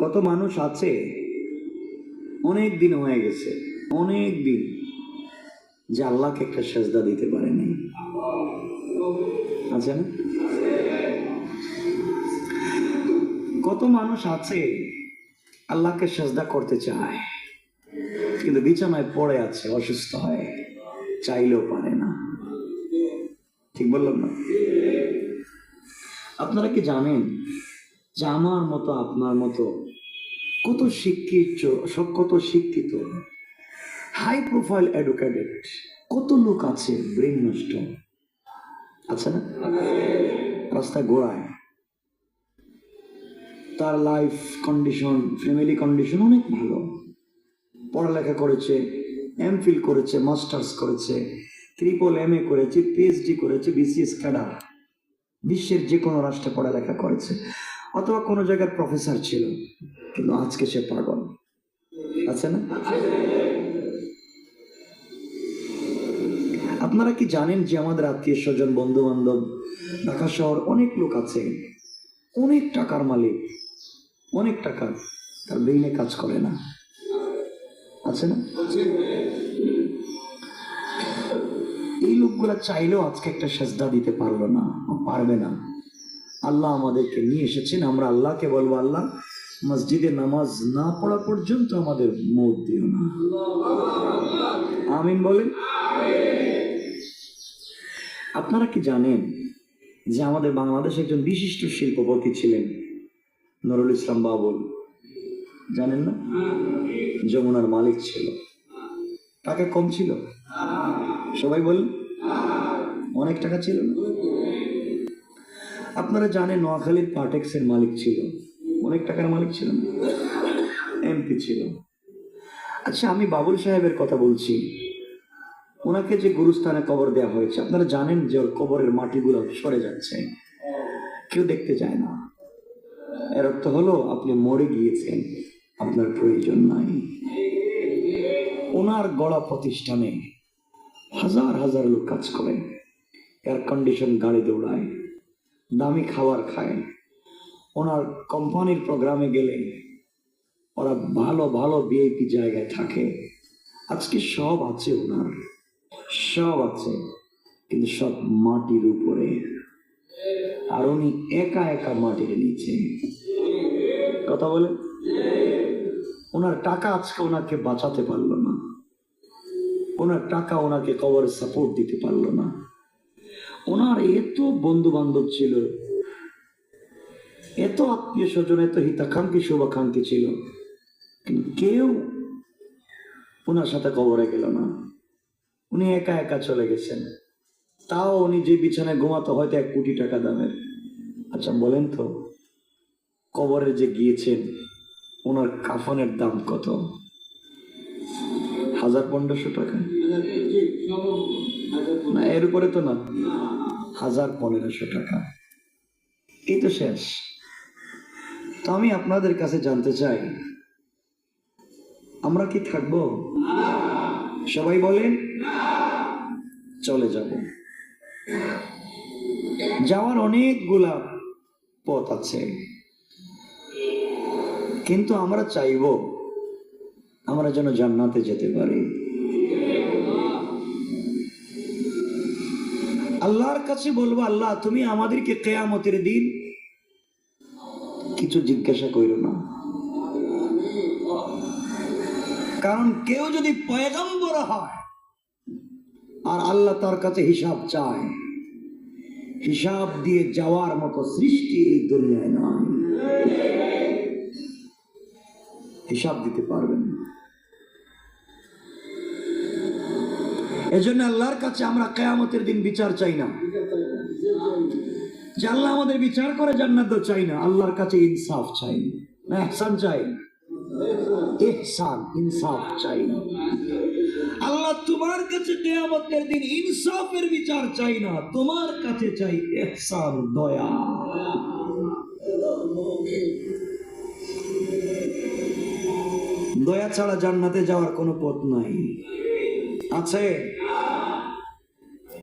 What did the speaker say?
কত মানুষ আছে অনেক দিন হয়ে গেছে, অনেক দিন, যে আল্লাহকে একটা সেজদা দিতে পারে নাই। আছে না? কত মানুষ আছে আল্লাহকে সেজদা করতে চায়, কিন্তু বিছানায় পড়ে আছে, অসুস্থ হয়, চাইলেও পারে না। ঠিক বললাম না? আপনারা কি জানেন যে আমার মতো আপনার মতো কত শিক্ষিত হাই প্রোফাইল এডুকেটেড কত লোক আছে ব্রেন নষ্ট, আছে না? রাস্তায় ঘোরায়, তার লাইফ কন্ডিশন, ফ্যামিলি কন্ডিশন অনেক ভালো, পড়ালেখা করেছে, এমফিল করেছে, মাস্টার্স করেছে, MA করেছে, PhD করেছে, BCS ক্যাডার, বিশ্বের যে কোনো রাষ্ট্রে পড়ালেখা করেছে, অথবা কোনো জায়গার প্রফেসর ছিল, কিন্তু আজকে সে পাগল, আছে না? আপনারা কি জানেন যে আমাদের আত্মীয় স্বজন, বন্ধু বান্ধব, ঢাকা শহর অনেক লোক আছে, অনেক টাকার মালিক, অনেক টাকা, তার ব্রেইনে কাজ করে না, আছে না? এই লোকগুলা চাইলেও আজকে একটা সেজদা দিতে পারলো না, পারবে না। আল্লাহ আমাদেরকে নিয়ে এসেছেন, আমরা আল্লাহকে বলবো, আল্লাহ মসজিদে নামাজ না পড়া পর্যন্ত আমাদের মত দিও না। আমিন বলেন। আপনারা কি জানেন যে আমাদের বাংলাদেশে একজন বিশিষ্ট শিল্পপতি ছিলেন, নুরুল ইসলাম বাবুল? জানেন না? যমুনার মালিক ছিল, টাকা কম ছিল? সবাই বলেন অনেক টাকা ছিল না? আপনারা জানেন নোয়াখালীর পার্টেক্সের মালিক ছিল, অনেক টাকার মালিক ছিল না? MP ছিল। আচ্ছা, আমি বাবুল সাহেবের কথা বলছি, ওনাকে যে গুরুস্থানে কবর দেওয়া হয়েছে, আপনারা জানেন যে ওর কবরের মাটিগুলো সরে যাচ্ছে, কেউ দেখতে যায় না। এর অর্থ হলো আপনি মরে গিয়েছেন, আপনার প্রয়োজন নাই। ওনার গড়া প্রতিষ্ঠানে হাজার হাজার লোক কাজ করে, এয়ার কন্ডিশন গাড়ি দৌড়ায়, দামি খাবার খায়, ওনার কোম্পানির প্রোগ্রামে গেলে ওরা ভালো ভালো VIP জায়গায় থাকে। আজকে সব আছে ওনার, সব আছে, কিন্তু সব মাটির উপরে, আর উনি একা একা মাটির নিচে। কথা বলে, ওনার টাকা আজকে ওনাকে বাঁচাতে পারলো না, ওনার টাকা ওনাকে কবরে সাপোর্ট দিতে পারলো না। ওনার এত বন্ধু বান্ধব ছিল, এত আত্মীয় স্বজন, এত হিতাকাঙ্ক্ষী শুভাকাঙ্ক্ষী ছিল, কিন্তু কেউ ওনার সাথে কবরে গেল না। উনি একা একা চলে গেছেন, তাও উনি যে বিছানায় ঘুমাতো হয়তো 1 কোটি টাকা দামের। আচ্ছা বলেন তো, কবরে যে গিয়েছেন ওনার কাফনের দাম কত? 1000-1500 টাকা না, এর উপরে তো না, 1000-1500 টাকা, এই তো শেষ। তো আমি আপনাদের কাছে জানতে চাই, আমরা কি থাকবো? সবাই বলেন চলে যাব। যাওয়ার অনেকগুলা পথ আছে, কিন্তু আমরা চাইবো আমরা যেন জান্নাতে যেতে পারি। আল্লাহর কাছে বলবো, আল্লাহ তুমি আমাদেরকে কিয়ামতের দিন কিছু জিজ্ঞাসা করো না, কারণ কেউ যদি পয়গম্বর হয় আর আল্লাহ তার কাছে হিসাব চায়, হিসাব দিয়ে যাওয়ার মতো সৃষ্টি এই দুনিয়ায় নয়, হিসাব দিতে পারবেন। এজন্য আল্লাহর কাছে আমরা কিয়ামতের দিন বিচার চাই না, যে আল্লাহ আমাদের বিচার করে জান্নাত চাই না, আল্লাহর কাছে ইনসাফ চাই না, ইহসান চাই, ইহসান ইনসাফ চাই না। আল্লাহ তোমার কাছে কিয়ামতের দিন ইনসাফের বিচার চাই না, তোমার কাছে চাই ইহসান, দয়া। দয়া ছাড়া জান্নাতে যাওয়ার কোনো পথ নাই। আছে?